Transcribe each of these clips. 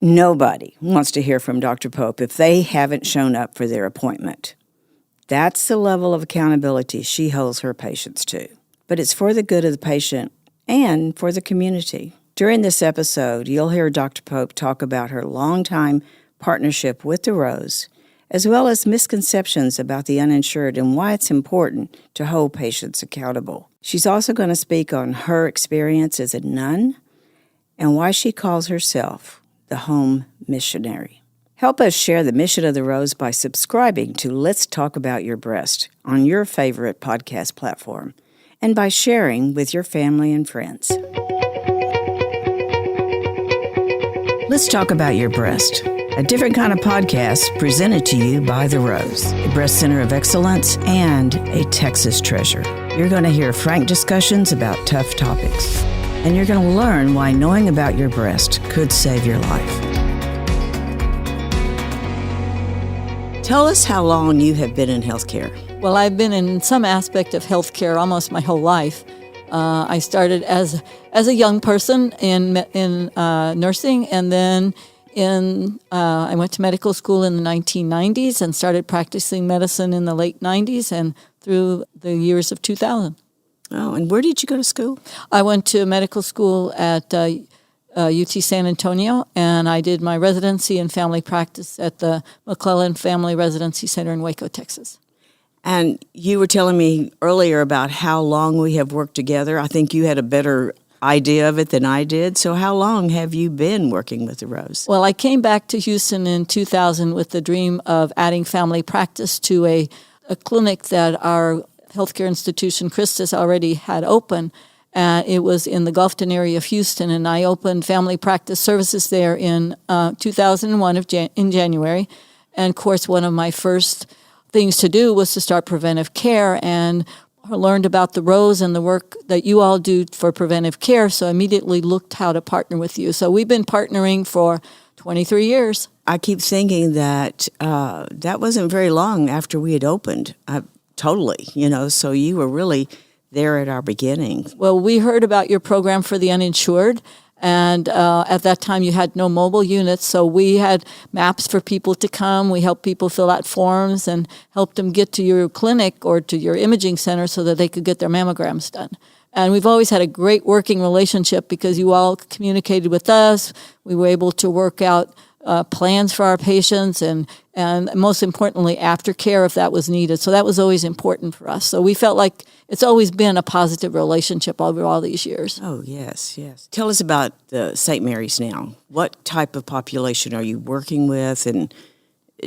Nobody wants to hear from Dr. Popp if they haven't shown up for their appointment. That's the level of accountability she holds her patients to. But it's for the good of the patient and for the community. During this episode, you'll hear Dr. Popp talk about her longtime partnership with the Rose, as well as misconceptions about the uninsured and why it's important to hold patients accountable. She's also going to speak on her experience as a nun and why she calls herself the home missionary. Help us share the mission of the Rose by subscribing to Let's Talk About Your Breast on your favorite podcast platform and by sharing with your family and friends. Let's Talk About Your Breast, a different kind of podcast presented to you by The Rose, a breast center of excellence and a Texas treasure. You're going to hear frank discussions about tough topics, and you're going to learn why knowing about your breast could save your life. Tell us how long you have been in healthcare. Well, I've been in some aspect of healthcare almost my whole life. I started as a young person in nursing, and then I went to medical school in the 1990s and started practicing medicine in the late 90s and through the years of 2000. Oh, and where did you go to school? I went to medical school at UT San Antonio, and I did my residency in family practice at the McClellan Family Residency Center in Waco, Texas. And you were telling me earlier about how long we have worked together. I think you had a better idea of it than I did. So how long have you been working with the Rose? Well, I came back to Houston in 2000 with the dream of adding family practice to a clinic that our healthcare institution, Christus, already had open. It was in the Gulfton area of Houston, and I opened family practice services there in 2001 in January. And, of course, one of my first things to do was to start preventive care, and I learned about the Rose and the work that you all do for preventive care, so I immediately looked how to partner with you. So we've been partnering for 23 years. I keep thinking that that wasn't very long after we had opened, totally, so you were really there at our beginning. Well, we heard about your program for the uninsured, and at that time you had no mobile units, so we had maps for people to come. We helped people fill out forms and helped them get to your clinic or to your imaging center so that they could get their mammograms done. And we've always had a great working relationship because you all communicated with us. We were able to work out plans for our patients and most importantly, aftercare if that was needed. So that was always important for us. So we felt like it's always been a positive relationship over all these years. Oh, yes. Tell us about the St. Mary's now. What type of population are you working with? And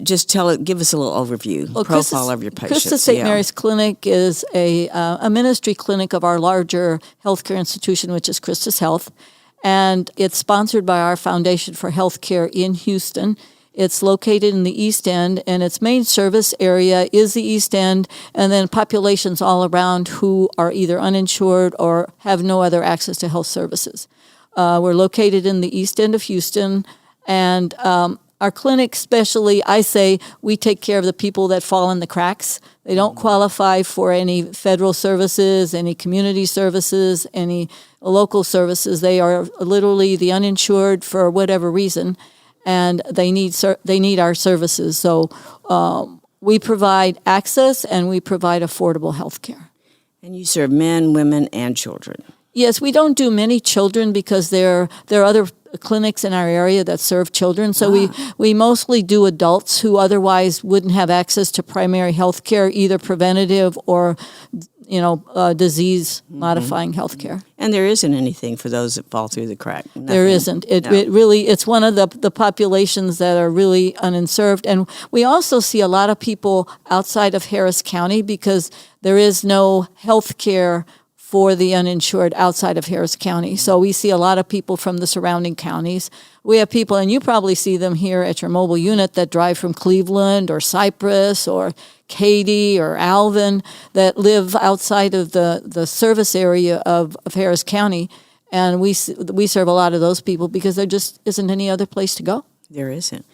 just give us a little overview, profile of your patients. Christus St. Mary's Clinic is a ministry clinic of our larger healthcare institution, which is Christus Health. And it's sponsored by our Foundation for Healthcare in Houston. It's located in the East End, and its main service area is the East End, and then populations all around who are either uninsured or have no other access to health services. We're located in the East End of Houston, and our clinic especially, I say, we take care of the people that fall in the cracks. They don't qualify for any federal services, any community services, any local services. They are literally the uninsured for whatever reason, and they need our services. So we provide access and we provide affordable health care. And you serve men, women, and children. Yes, we don't do many children because there are other clinics in our area that serve children. So we mostly do adults who otherwise wouldn't have access to primary health care, either preventative or disease-modifying health care. And there isn't anything for those that fall through the crack. Nothing. There isn't. It's one of the populations that are really uninserved. And we also see a lot of people outside of Harris County because there is no health care for the uninsured outside of Harris County. So we see a lot of people from the surrounding counties. We have people, and you probably see them here at your mobile unit, that drive from Cleveland or Cypress or Katy or Alvin that live outside of the service area of Harris County. And we serve a lot of those people because there just isn't any other place to go. There isn't.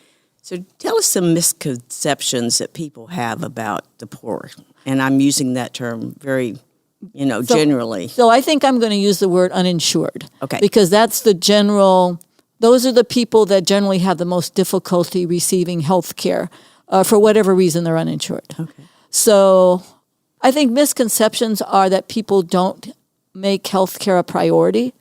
So tell us some misconceptions that people have about the poor. And I'm using that term very generally. So I think I'm going to use the word uninsured. Okay. Because that's the general those are the people that generally have the most difficulty receiving health care for whatever reason they're uninsured. Okay. So I think misconceptions are that people don't make health care a priority.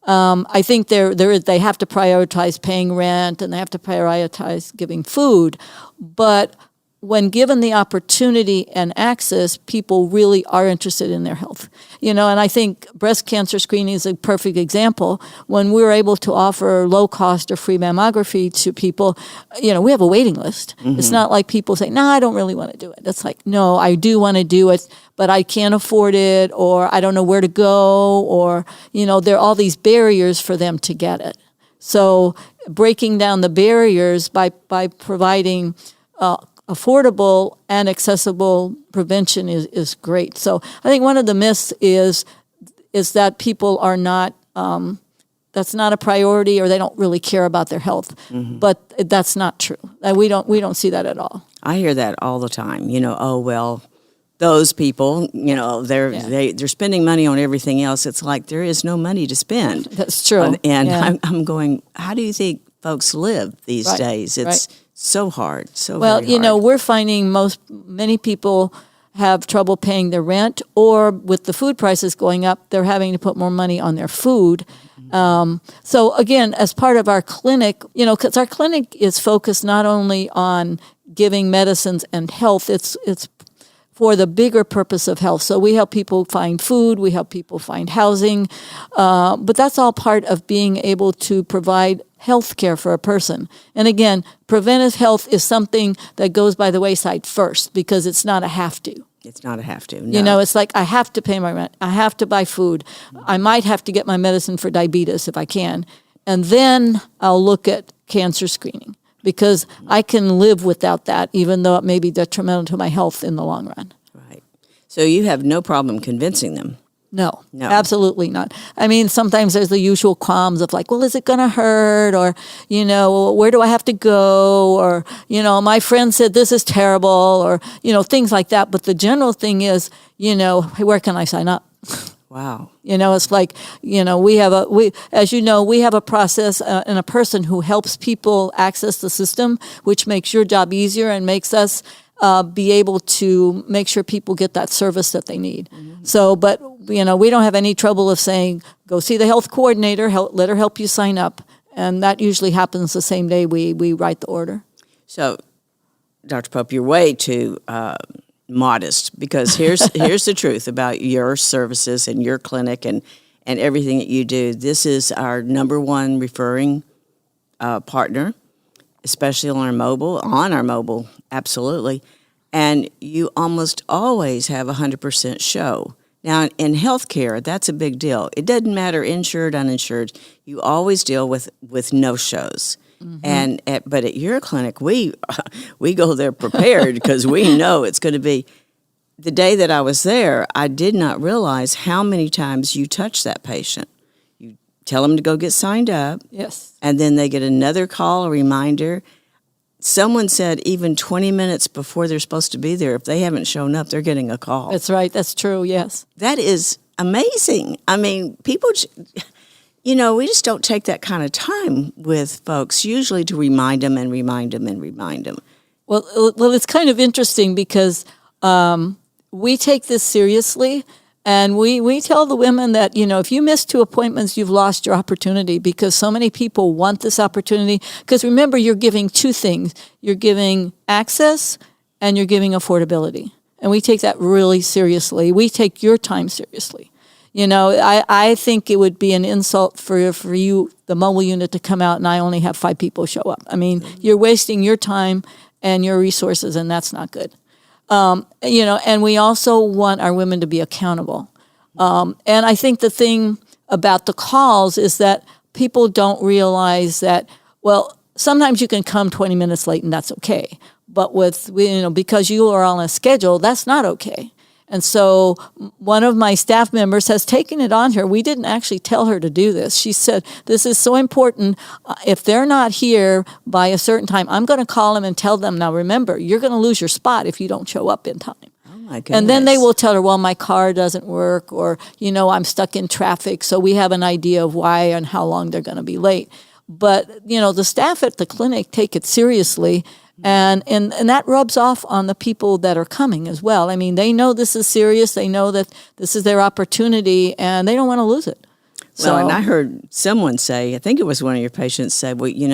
I think they have to prioritize paying rent and they have to prioritize giving food. But when given the opportunity and access, people really are interested in their health. And I think breast cancer screening is a perfect example. When we're able to offer low cost or free mammography to people, we have a waiting list. Mm-hmm. It's not like people say, no, I don't really want to do it. It's like, no, I do want to do it, but I can't afford it, or I don't know where to go, or, there are all these barriers for them to get it. So breaking down the barriers by providing affordable and accessible prevention is great. So I think one of the myths is that people are not, that's not a priority, or they don't really care about their health. Mm-hmm. But that's not true. We don't see that at all. I hear that all the time. Oh, well, those people, they're spending money on everything else. It's like there is no money to spend. That's true. I'm going, how do you think folks live these days? It's so hard. Well, we're finding many people have trouble paying their rent, or with the food prices going up, they're having to put more money on their food. So again, as part of our clinic, because our clinic is focused not only on giving medicines and health, it's for the bigger purpose of health. So we help people find food, we help people find housing, but that's all part of being able to provide health care for a person. And again, preventive health is something that goes by the wayside first, because it's not a have to. It's not a have to. No. It's like I have to pay my rent. I have to buy food. I might have to get my medicine for diabetes if I can. And then I'll look at cancer screening, because I can live without that, even though it may be detrimental to my health in the long run. Right. So you have no problem convincing them. No, absolutely not. I mean, sometimes there's the usual qualms of like, well, is it going to hurt? Or, where do I have to go? Or, my friend said this is terrible, or, things like that. But the general thing is, hey, where can I sign up? Wow. It's like, we have a process and a person who helps people access the system, which makes your job easier and makes us be able to make sure people get that service that they need. Mm-hmm. So, but, we don't have any trouble of saying, go see the health coordinator, let her help you sign up. And that usually happens the same day we write the order. So, Dr. Popp, you're way too modest, because here's the truth about your services and your clinic and everything that you do. This is our number one referring partner, especially on our mobile, absolutely. And you almost always have 100% show. Now, in healthcare, that's a big deal. It doesn't matter insured, uninsured. You always deal with no shows. Mm-hmm. But at your clinic, we go there prepared, because we know it's going to be. The day that I was there, I did not realize how many times you touch that patient. You tell them to go get signed up. Yes. And then they get another call, a reminder. Someone said even 20 minutes before they're supposed to be there, if they haven't shown up, they're getting a call. That's right. That's true, yes. That is amazing. I mean, people, we just don't take that kind of time with folks, usually to remind them. Well, it's kind of interesting, because we take this seriously. And we tell the women that, if you miss 2 appointments, you've lost your opportunity, because so many people want this opportunity. Because remember, you're giving 2 things. You're giving access and you're giving affordability. And we take that really seriously. We take your time seriously. I think it would be an insult for you, the mobile unit, to come out and I only have 5 people show up. I mean, you're wasting your time and your resources, and that's not good. And we also want our women to be accountable. And I think the thing about the calls is that people don't realize that, well, sometimes you can come 20 minutes late and that's okay. But because you are on a schedule, that's not okay. And so one of my staff members has taken it on her. We didn't actually tell her to do this. She said, this is so important. If they're not here by a certain time, I'm going to call them and tell them, now remember, you're going to lose your spot if you don't show up in time. Oh my goodness. And then they will tell her, well, my car doesn't work, or, I'm stuck in traffic. So we have an idea of why and how long they're going to be late. But, the staff at the clinic take it seriously, and that rubs off on the people that are coming as well. I mean, they know this is serious. They know that this is their opportunity, and they don't want to lose it. Well, and I heard someone say, I think it was one of your patients said, well, you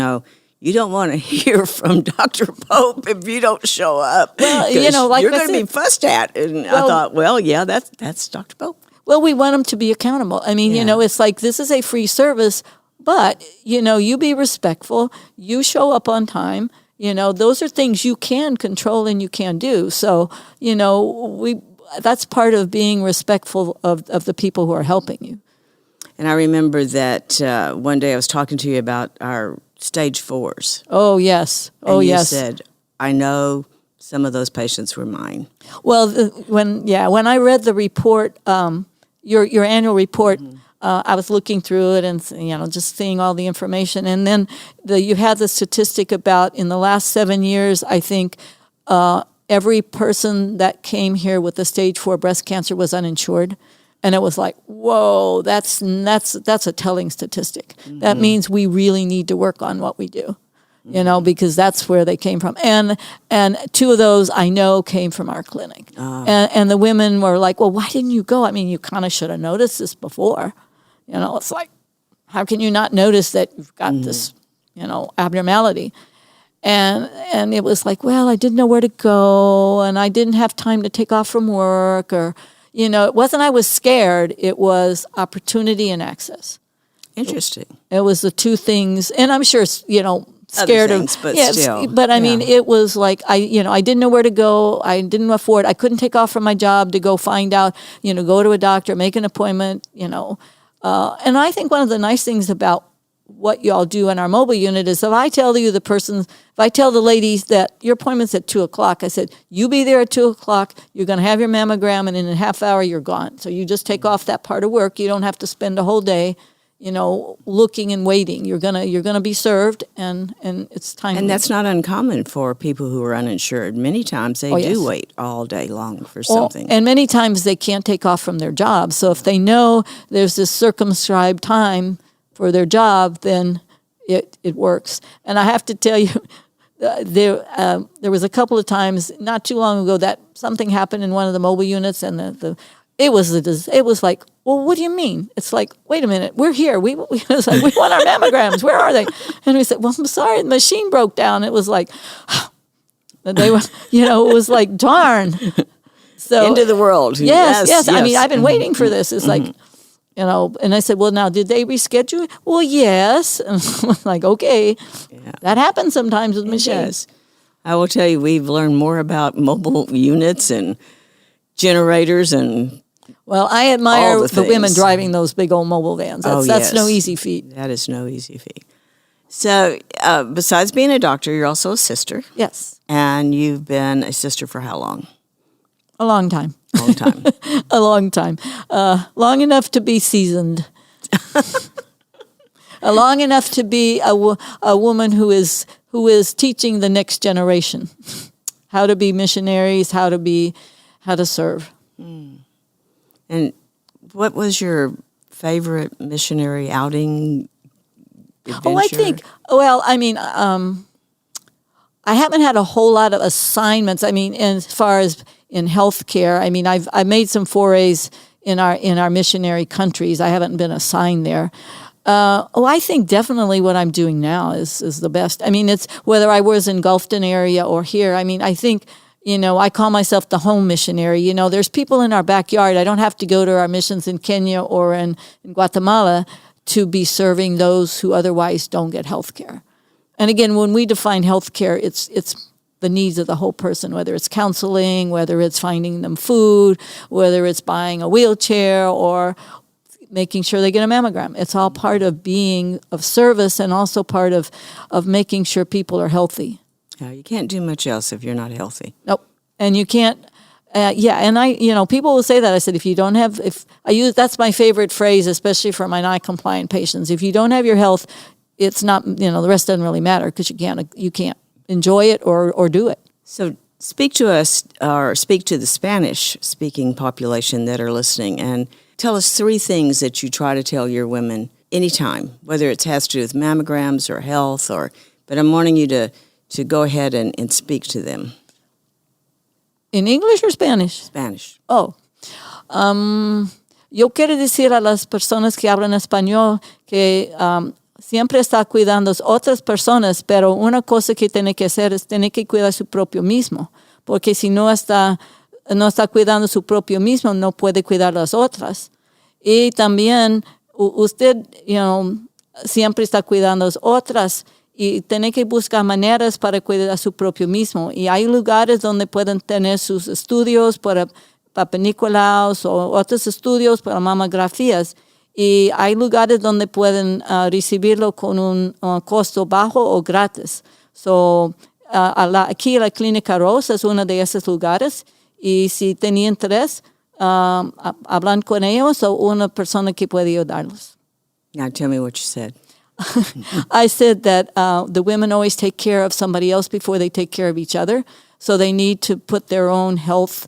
don't want to hear from Dr. Popp if you don't show up. Well, like you're going to be fussed at. And I thought, well, yeah, that's Dr. Popp. Well, we want them to be accountable. I mean, it's like this is a free service, but, you be respectful. You show up on time. Those are things you can control and you can do. So, that's part of being respectful of the people who are helping you. And I remember that one day I was talking to you about our stage 4s. Oh, yes. Oh, and yes. You said, I know some of those patients were mine. Well, when I read the report, your annual report, I was looking through it and, just seeing all the information. And then you had the statistic about in the last 7 years, I think every person that came here with a stage 4 breast cancer was uninsured. And it was like, whoa, that's a telling statistic. Mm-hmm. That means we really need to work on what we do, because that's where they came from. And 2 of those I know came from our clinic. And the women were like, well, why didn't you go? I mean, you kind of should have noticed this before. It's like, how can you not notice that you've got this, abnormality? And it was like, well, I didn't know where to go, and I didn't have time to take off from work, or... it wasn't I was scared. It was opportunity and access. Interesting. It was the 2 things. And I'm sure, scared other things, but still. But I mean, it was like, I didn't know where to go. I didn't afford. I couldn't take off from my job to go find out, go to a doctor, make an appointment, And I think one of the nice things about what y'all do in our mobile unit is if I tell the ladies that your appointment's at 2:00, I said, you be there at 2:00, you're going to have your mammogram, and in a half hour, you're gone. So you just take off that part of work. You don't have to spend a whole day, looking and waiting. You're gonna be served, and it's time. And that's not uncommon for people who are uninsured. Many times they do wait all day long for something. And many times they can't take off from their job. So if they know there's this circumscribed time for their job, then it works. And I have to tell you, there was a couple of times not too long ago that something happened in one of the mobile units, and it was like, well, what do you mean? It's like, wait a minute, we're here. We want our mammograms. Where are they? And we said, well, I'm sorry, the machine broke down. It was like, they were, it was like, darn. So end of the world. Yes. I mean, I've been waiting for this. It's like. And I said, well, now, did they reschedule it? Well, yes. And I'm like, okay. Yeah. That happens sometimes with machines. I will tell you, we've learned more about mobile units and generators and well, I admire the women driving those big old mobile vans. That's no easy feat. That is no easy feat. So besides being a doctor, you're also a sister. Yes. And you've been a sister for how long? A long time. Long time. A long time. Long enough to be seasoned. Long enough to be a woman who is teaching the next generation how to be missionaries, how to serve. And what was your favorite missionary outing? Adventure? I haven't had a whole lot of assignments. I mean, as far as in healthcare, I mean, I've made some forays in our missionary countries. I haven't been assigned there. I think definitely what I'm doing now is the best. I mean, it's whether I was in Gulfton area or here. I mean, I think, I call myself the home missionary. There's people in our backyard. I don't have to go to our missions in Kenya or in Guatemala to be serving those who otherwise don't get health care. And again, when we define health care, it's the needs of the whole person, whether it's counseling, whether it's finding them food, whether it's buying a wheelchair or making sure they get a mammogram. It's all part of being of service and also part of making sure people are healthy. Yeah, you can't do much else if you're not healthy. Nope. And you can't, and people will say that. I said, that's my favorite phrase, especially for my non-compliant patients. If you don't have your health, it's not, the rest doesn't really matter because you can't enjoy it or do it. So speak to us, or speak to the Spanish-speaking population that are listening, and tell us 3 things that you try to tell your women anytime, whether it has to do with mammograms or health, but I'm wanting you to go ahead and speak to them. In English or Spanish? Spanish. Oh. Yo quiero decir a las personas que hablan español que siempre está cuidando a otras personas, pero una cosa que tiene que hacer es tener que cuidar su propio mismo, porque si no está cuidando su propio mismo, no puede cuidar a las otras. Y también usted, siempre está cuidando a las otras y tiene que buscar maneras para cuidar a su propio mismo. Y hay lugares donde pueden tener sus estudios para papanicolaos o otros estudios para mamografías. Y hay lugares donde pueden recibirlo con un costo bajo o gratis. Aquí la Clínica Rosa es uno de esos lugares. Y si tenía interés, hablan con ellos o una persona que puede ayudarlos. Now tell me what you said. I said that the women always take care of somebody else before they take care of each other. So they need to put their own health,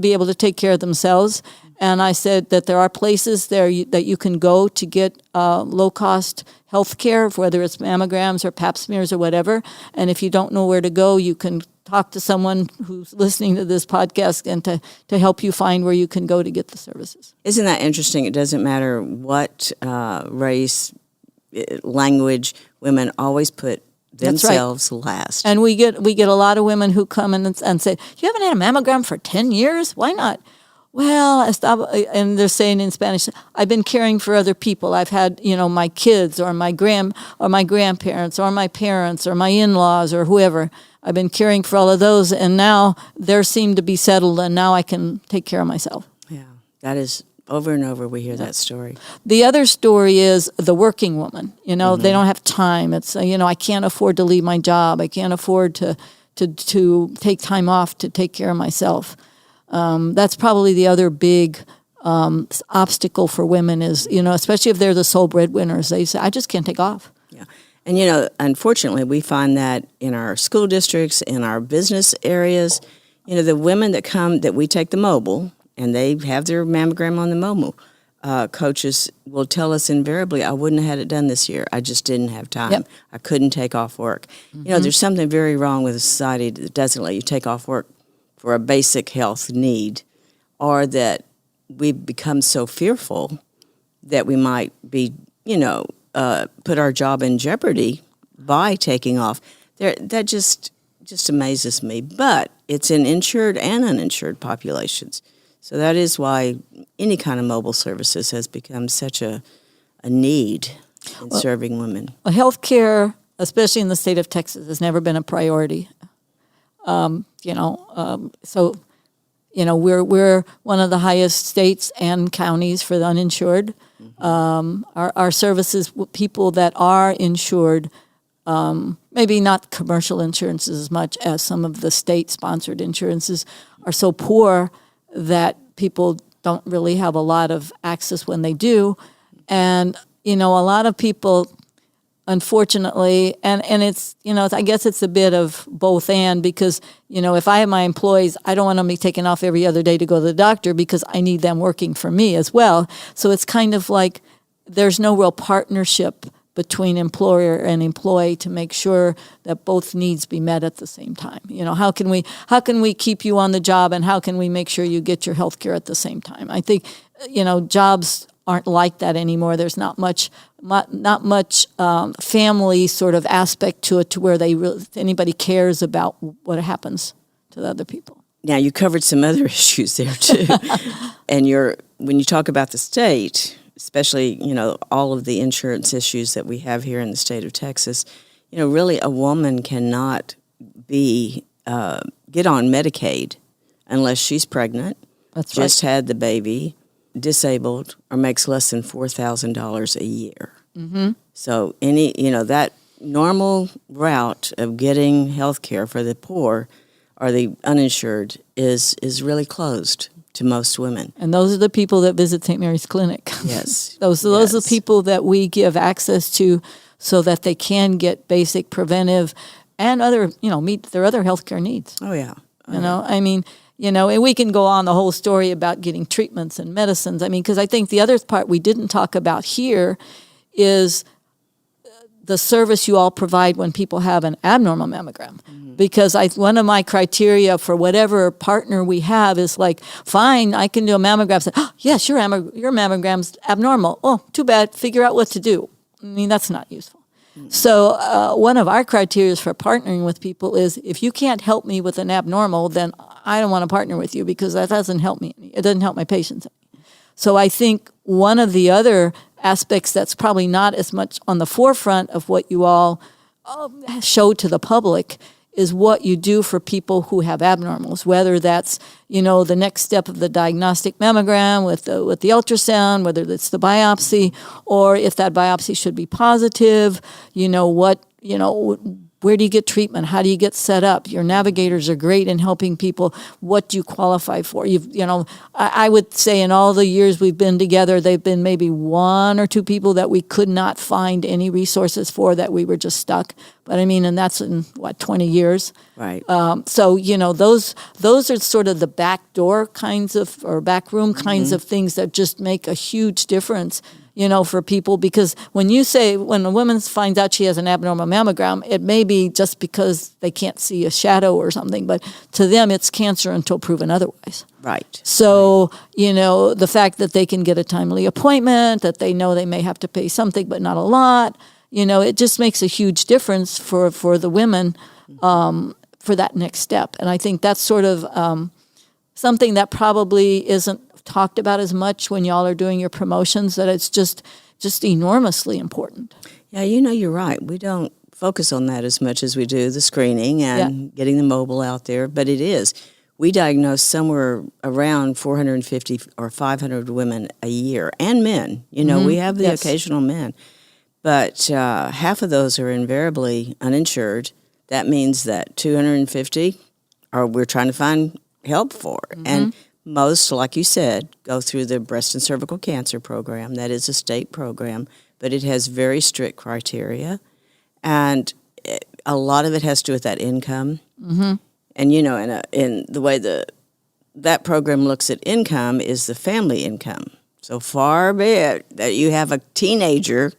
be able to take care of themselves. And I said that there are places there that you can go to get low-cost health care, whether it's mammograms or pap smears or whatever. And if you don't know where to go, you can talk to someone who's listening to this podcast and to help you find where you can go to get the services. Isn't that interesting? It doesn't matter what race, language, women always put themselves last. And we get a lot of women who come in and say, "You haven't had a mammogram for 10 years? Why not?" Well, and they're saying in Spanish, "I've been caring for other people. I've had, my kids or my grandparents or my parents or my in-laws or whoever. I've been caring for all of those, and now they seem to be settled, and now I can take care of myself." Yeah, that is over and over we hear that story. The other story is the working woman. They don't have time. It's I can't afford to leave my job. I can't afford to take time off to take care of myself. That's probably the other big obstacle for women is, especially if they're the sole breadwinners. They say, "I just can't take off." Yeah. And, unfortunately, we find that in our school districts, in our business areas, the women that come, that we take the mobile, and they have their mammogram on the mobile, coaches will tell us invariably, "I wouldn't have had it done this year. I just didn't have time. Yep. I couldn't take off work." There's something very wrong with a society that doesn't let you take off work for a basic health need, or that we've become so fearful that we might be, put our job in jeopardy by taking off. That just amazes me. But it's in insured and uninsured populations. So that is why any kind of mobile services has become such a need in serving women. Well, health care, especially in the state of Texas, has never been a priority. We're one of the highest states and counties for the uninsured. Our services, people that are insured, maybe not commercial insurances as much as some of the state-sponsored insurances, are so poor that people don't really have a lot of access when they do. And, a lot of people, unfortunately, and it's, I guess it's a bit of both and, because, if I have my employees, I don't want them to be taken off every other day to go to the doctor because I need them working for me as well. So it's kind of like there's no real partnership between employer and employee to make sure that both needs be met at the same time. How can we keep you on the job, and how can we make sure you get your health care at the same time? I think, jobs aren't like that anymore. There's not much family sort of aspect to it, to where anybody cares about what happens to the other people. Now, you covered some other issues there too, and when you talk about the state, especially all of the insurance issues that we have here in the state of Texas, really a woman cannot get on Medicaid unless she's pregnant, That's right. just had the baby, disabled, or makes less than $4,000 a year. Mm-hmm. So that normal route of getting health care for the poor or the uninsured is really closed to most women. And those are the people that visit St. Mary's Clinic. Yes. Those are the people that we give access to so that they can get basic preventive and other, meet their other healthcare needs. Oh, yeah. And we can go on the whole story about getting treatments and medicines. Because I think the other part we didn't talk about here is the service you all provide when people have an abnormal mammogram. Because one of my criteria for whatever partner we have is like, fine, I can do a mammogram. Say, oh, yes, your mammogram's abnormal. Oh, too bad. Figure out what to do. I mean, that's not useful. So one of our criteria for partnering with people is if you can't help me with an abnormal, then I don't want to partner with you because that doesn't help me. It doesn't help my patients. So I think one of the other aspects that's probably not as much on the forefront of what you all show to the public is what you do for people who have abnormals, whether that's, the next step of the diagnostic mammogram with the ultrasound, whether it's the biopsy, or if that biopsy should be positive, where do you get treatment? How do you get set up? Your navigators are great in helping people. What do you qualify for? I would say in all the years we've been together, they've been maybe one or two people that we could not find any resources for, that we were just stuck. But I mean, and that's in 20 years. Right. So, those are sort of the backdoor kinds of, or backroom kinds of things that just make a huge difference, for people. Because when a woman finds out she has an abnormal mammogram, it may be just because they can't see a shadow or something, but to them it's cancer until proven otherwise. Right. So, the fact that they can get a timely appointment, that they know they may have to pay something but not a lot, it just makes a huge difference for the women for that next step. And I think that's sort of something that probably isn't talked about as much when y'all are doing your promotions, that it's just enormously important. Yeah, you're right. We don't focus on that as much as we do the screening and getting the mobile out there, but it is. We diagnose somewhere around 450 or 500 women a year, and men. We have the occasional men. But half of those are invariably uninsured. That means that 250 we're trying to find help for. And most, like you said, go through the breast and cervical cancer program. That is a state program, but it has very strict criteria. And a lot of it has to do with that income. And, in the way that program looks at income is the family income. So far be it that you have a teenager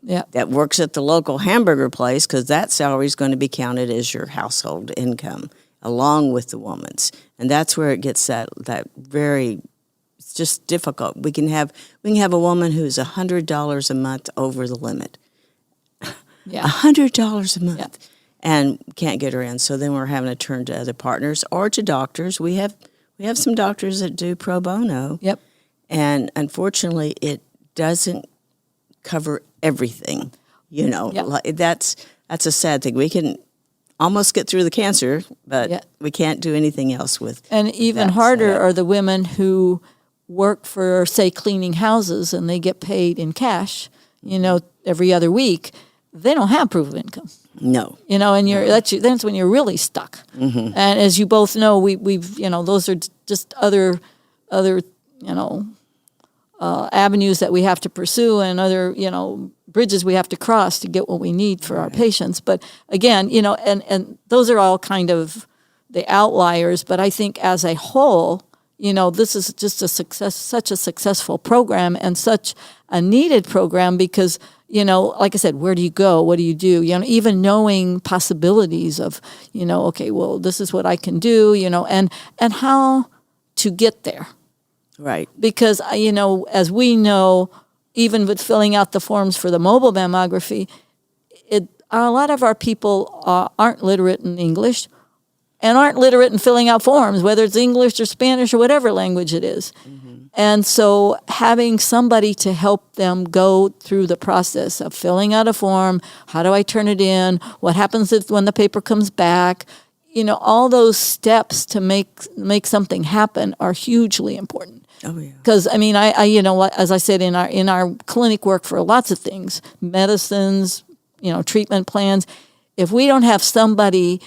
that works at the local hamburger place, because that salary is going to be counted as your household income along with the woman's. And that's where it gets that very, it's just difficult. We can have a woman who's $100 a month over the limit. $100 a month. And can't get her in. So then we're having to turn to other partners or to doctors. We have some doctors that do pro bono. Yep. And unfortunately, it doesn't cover everything. That's a sad thing. We can almost get through the cancer, but we can't do anything else with. And even harder are the women who work for, say, cleaning houses, and they get paid in cash, every other week. They don't have proof of income. No. And that's when you're really stuck. And as you both know, we've those are just other avenues that we have to pursue, and other bridges we have to cross to get what we need for our patients. But again, and those are all kind of the outliers. But I think as a whole, this is just such a successful program, and such a needed program, because like I said, where do you go? What do you do? Even knowing possibilities of, okay, well, this is what I can do, and how to get there. Right. Because, as we know, even with filling out the forms for the mobile mammography, a lot of our people aren't literate in English and aren't literate in filling out forms, whether it's English or Spanish or whatever language it is. And so having somebody to help them go through the process of filling out a form, how do I turn it in, what happens when the paper comes back, all those steps to make something happen are hugely important. Oh, yeah. Because, I mean, I as I said, in our clinic work for lots of things, medicines, treatment plans, if we don't have somebody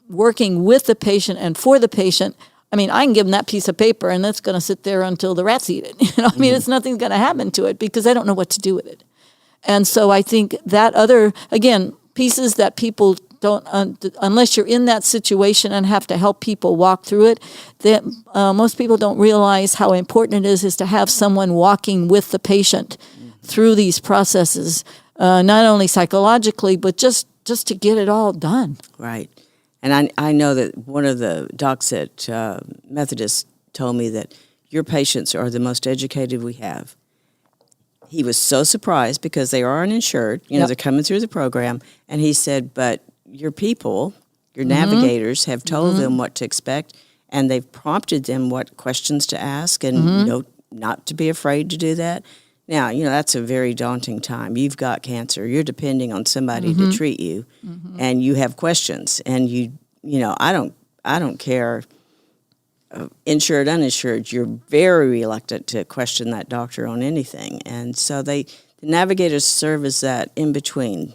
working with the patient and for the patient, I mean, I can give them that piece of paper and it's going to sit there until the rats eat it. I mean, it's nothing's going to happen to it because I don't know what to do with it. And so I think that again, pieces that people don't, unless you're in that situation and have to help people walk through it, that most people don't realize how important it is to have someone walking with the patient through these processes, not only psychologically, but just to get it all done. Right. And I know that one of the docs at Methodist told me that your patients are the most educated we have. He was so surprised because they are uninsured. They're coming through the program. And he said, but your people, your navigators, have told them what to expect, and they've prompted them what questions to ask and not to be afraid to do that. Now, that's a very daunting time. You've got cancer. You're depending on somebody to treat you, and you have questions. And I don't care, insured, uninsured. You're very reluctant to question that doctor on anything. And so the navigators serve as that in between.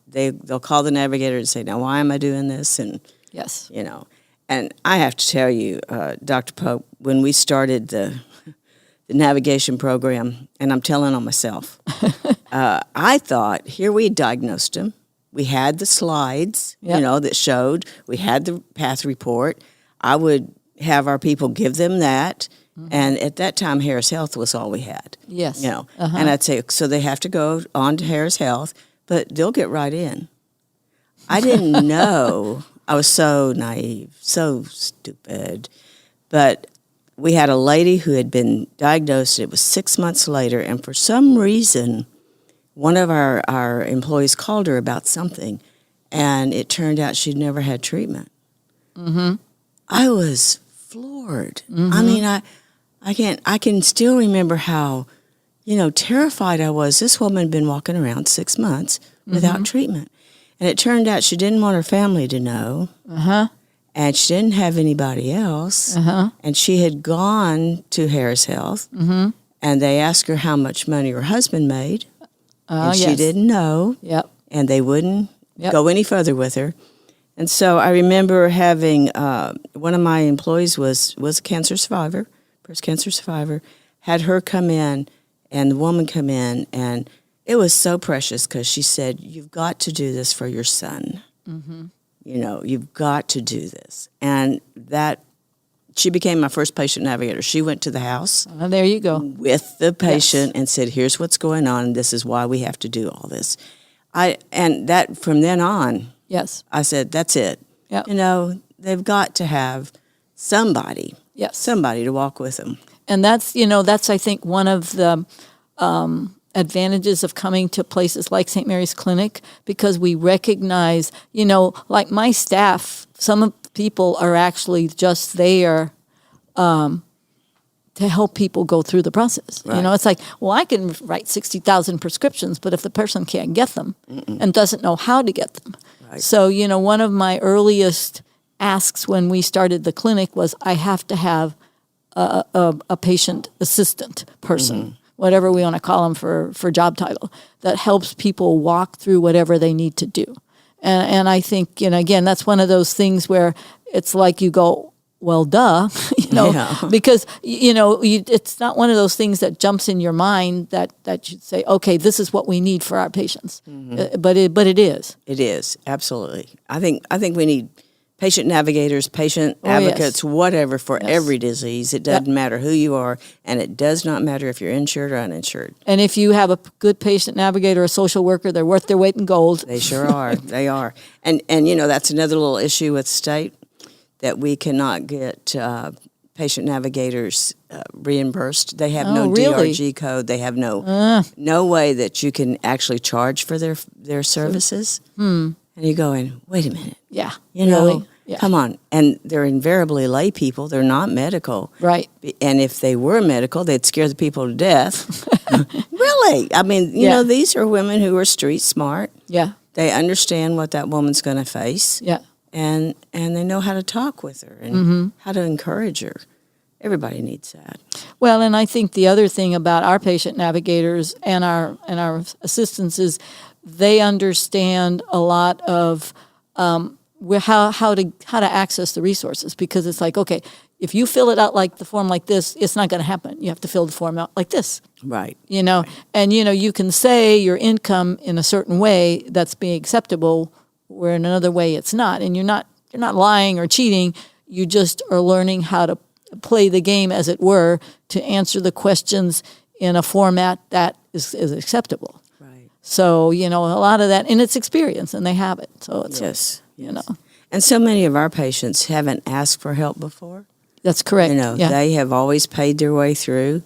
They'll call the navigator and say, "Now, why am I doing this?" And yes, And I have to tell you, Dr. Popp, when we started the navigation program, and I'm telling on myself, I thought, here we diagnosed him. We had the slides, that showed. We had the path report. I would have our people give them that. And at that time, Harris Health was all we had. Yes. And I'd say, so they have to go on to Harris Health, but they'll get right in. I didn't know. I was so naive, so stupid. But we had a lady who had been diagnosed. It was 6 months later, and for some reason, one of our employees called her about something, and it turned out she'd never had treatment. I was floored. I mean, I can still remember how, terrified I was. This woman had been walking around 6 months without treatment. And it turned out she didn't want her family to know. And she didn't have anybody else. And she had gone to Harris Health. And they asked her how much money her husband made. And she didn't know. And they wouldn't go any further with her. And so I remember having one of my employees was a cancer survivor, breast cancer survivor, had her come in and the woman come in, and it was so precious because she said, "You've got to do this for your son. You've got to do this." And that, she became my first patient navigator. She went to the house. There you go. With the patient and said, "Here's what's going on, and this is why we have to do all this." And that from then on, I said, that's it. They've got to have somebody to walk with them. And that's I think one of the advantages of coming to places like St. Mary's Clinic, because we recognize, like my staff, some of the people are actually just there to help people go through the process. Right. It's like, well, I can write 60,000 prescriptions, but if the person can't get them and doesn't know how to get them. Right. So, one of my earliest asks when we started the clinic was I have to have a patient assistant person, whatever we want to call them for job title, that helps people walk through whatever they need to do. And I think, again, that's one of those things where it's like you go, well, duh, because, it's not one of those things that jumps in your mind that you say, okay, this is what we need for our patients. But it is. It is, absolutely. I think we need patient navigators, patient advocates, whatever, for every disease. It doesn't matter who you are, and it does not matter if you're insured or uninsured. And if you have a good patient navigator, a social worker, they're worth their weight in gold. They sure are. They are. And that's another little issue with the state, that we cannot get patient navigators reimbursed. They have no DRG code. They have no way that you can actually charge for their services. And you're going, wait a minute. Yeah. Really? Come on. And they're invariably lay people. They're not medical. Right. And if they were medical, they'd scare the people to death. Really? I mean, these are women who are street smart. Yeah. They understand what that woman's going to face. Yeah. And they know how to talk with her and how to encourage her. Everybody needs that. Well, and I think the other thing about our patient navigators and our assistants is they understand a lot of how to access the resources, because it's like, okay, if you fill it out like the form like this, it's not going to happen. You have to fill the form out like this. Right. And you can say your income in a certain way that's being acceptable, where in another way it's not, and you're not lying or cheating. You just are learning how to play the game, as it were, to answer the questions in a format that is acceptable. Right. So, a lot of that, and it's experience, and they have it. So it's, Yes. you know. And so many of our patients haven't asked for help before. That's correct. They have always paid their way through.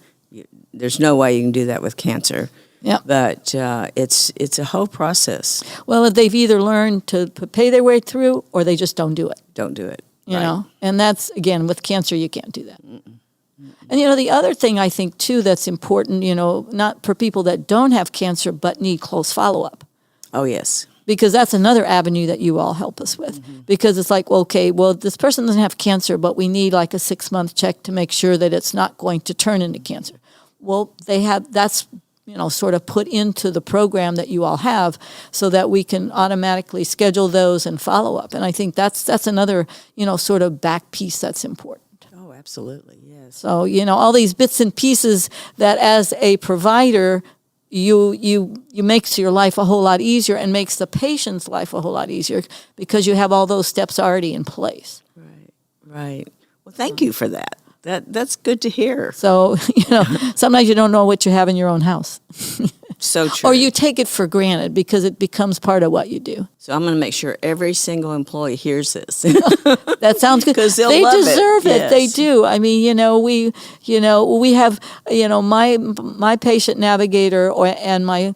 There's no way you can do that with cancer. Yeah. But it's a whole process. Well, they've either learned to pay their way through, or they just don't do it. Don't do it. You know, and that's, again, with cancer, you can't do that. And, the other thing I think, too, that's important, not for people that don't have cancer but need close follow-up. Oh, yes. Because that's another avenue that you all help us with. Because it's like, this person doesn't have cancer, but we need like a 6-month check to make sure that it's not going to turn into cancer. Well, that's sort of put into the program that you all have, so that we can automatically schedule those and follow up. And I think that's another, sort of back piece that's important. Oh, absolutely, yes. So, all these bits and pieces that as a provider, you makes your life a whole lot easier, and makes the patient's life a whole lot easier, because you have all those steps already in place. Right. Well, thank you for that. That's good to hear. So, sometimes you don't know what you have in your own house. So true. Or you take it for granted because it becomes part of what you do. So I'm going to make sure every single employee hears this. That sounds good. Because they love deserve it. Yes. They do. I mean, we have, my patient navigator and my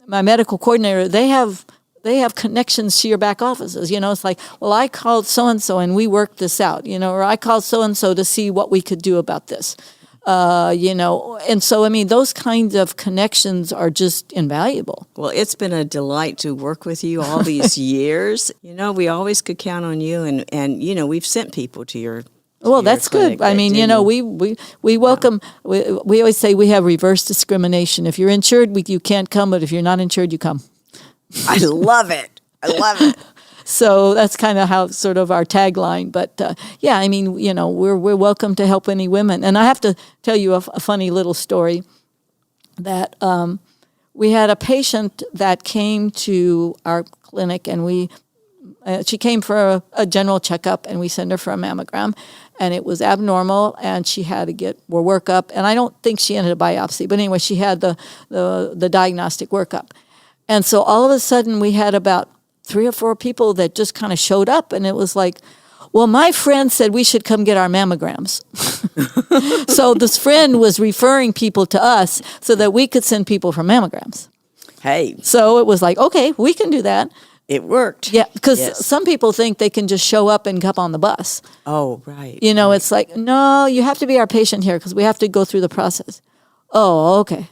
medical coordinator, they have connections to your back offices. It's like, well, I called so-and-so and we worked this out, or I called so-and-so to see what we could do about this. And so, I mean, those kinds of connections are just invaluable. Well, it's been a delight to work with you all these years. We always could count on you, and we've sent people to your Well, that's good. I mean, we welcome, we always say we have reverse discrimination. If you're insured, you can't come, but if you're not insured, you come. I love it. So that's kind of how sort of our tagline. But I mean, we're welcome to help any women. And I have to tell you a funny little story that we had a patient that came to our clinic, and she came for a general checkup, and we sent her for a mammogram, and it was abnormal, and she had to get more workup. And I don't think she ended a biopsy, but anyway, she had the diagnostic workup. And so all of a sudden we had about 3 or 4 people that just kind of showed up, and it was like, well, my friend said we should come get our mammograms. So this friend was referring people to us so that we could send people for mammograms. Hey. So it was like, okay, we can do that. It worked. Yeah, because some people think they can just show up and come on the bus. Oh, right. It's like, no, you have to be our patient here because we have to go through the process. Oh, okay.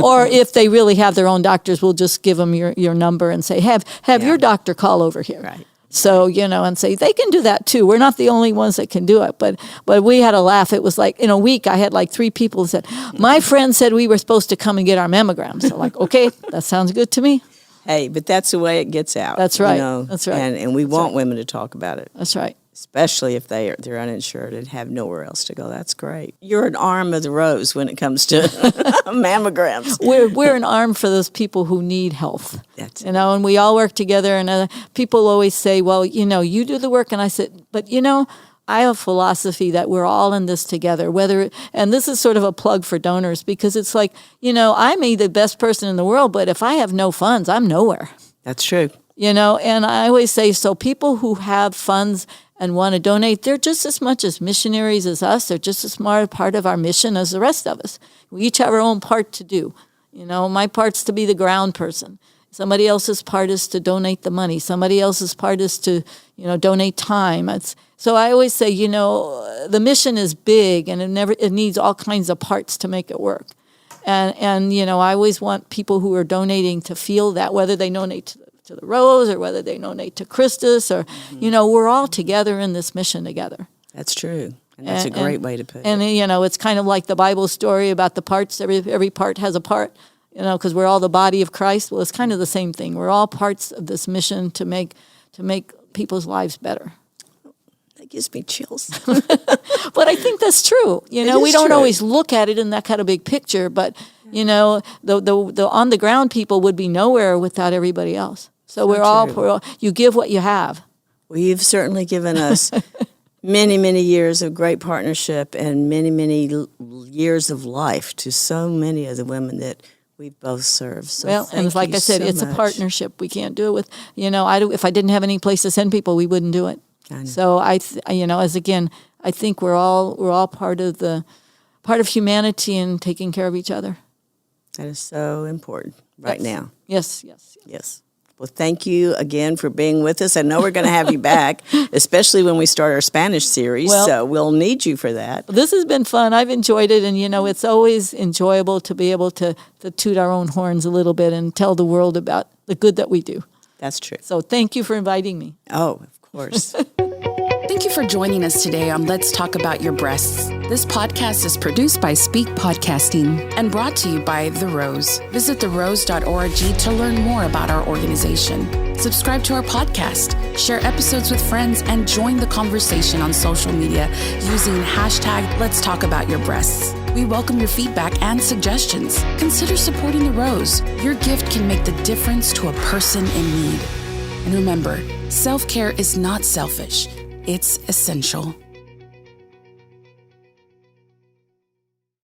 Or if they really have their own doctors, we'll just give them your number and say, have your doctor call over here. Right. So, and say, they can do that too. We're not the only ones that can do it. But we had a laugh. It was like, in a week, I had like 3 people who said, my friend said we were supposed to come and get our mammograms. So like, okay, that sounds good to me. Hey, but that's the way it gets out. That's right. That's right. And we want women to talk about it. That's right. Especially if they're uninsured and have nowhere else to go. That's great. You're an arm of the rose when it comes to mammograms. We're an arm for those people who need health. That's and we all work together. And people always say, well, you do the work. And I said, but I have a philosophy that we're all in this together. And this is sort of a plug for donors, because it's like, I may be the best person in the world, but if I have no funds, I'm nowhere. That's true. And I always say, so people who have funds and want to donate, they're just as much as missionaries as us. They're just as smart part of our mission as the rest of us. We each have our own part to do. My part's to be the ground person. Somebody else's part is to donate the money. Somebody else's part is to, donate time. So I always say, the mission is big, and it needs all kinds of parts to make it work. And I always want people who are donating to feel that, whether they donate to the Rose or whether they donate to Christus, or, we're all together in this mission together. That's true. And that's a great way to put it. And, it's kind of like the Bible story about the parts. Every part has a part, because we're all the body of Christ. Well, it's kind of the same thing. We're all parts of this mission to make people's lives better. That gives me chills. But I think that's true. We don't always look at it in that kind of big picture, but, the on the ground people would be nowhere without everybody else. So we're all, you give what you have. Well, you've certainly given us many, many years of great partnership and many, many years of life to so many of the women that we've both served. So well, and like I said, it's a partnership. We can't do it with, if I didn't have any place to send people, we wouldn't do it. So I think we're all part of humanity and taking care of each other. That is so important right now. Yes. Well, thank you again for being with us. I know we're going to have you back, especially when we start our Spanish series, so we'll need you for that. This has been fun. I've enjoyed it, and, it's always enjoyable to be able to toot our own horns a little bit and tell the world about the good that we do. That's true. So thank you for inviting me. Oh, of course. Thank you for joining us today on Let's Talk About Your Breasts. This podcast is produced by Speak Podcasting and brought to you by The Rose. Visit therose.org to learn more about our organization. Subscribe to our podcast, share episodes with friends, and join the conversation on social media using hashtag Let's Talk About Your Breasts. We welcome your feedback and suggestions. Consider supporting The Rose. Your gift can make the difference to a person in need. And remember, self-care is not selfish. It's essential.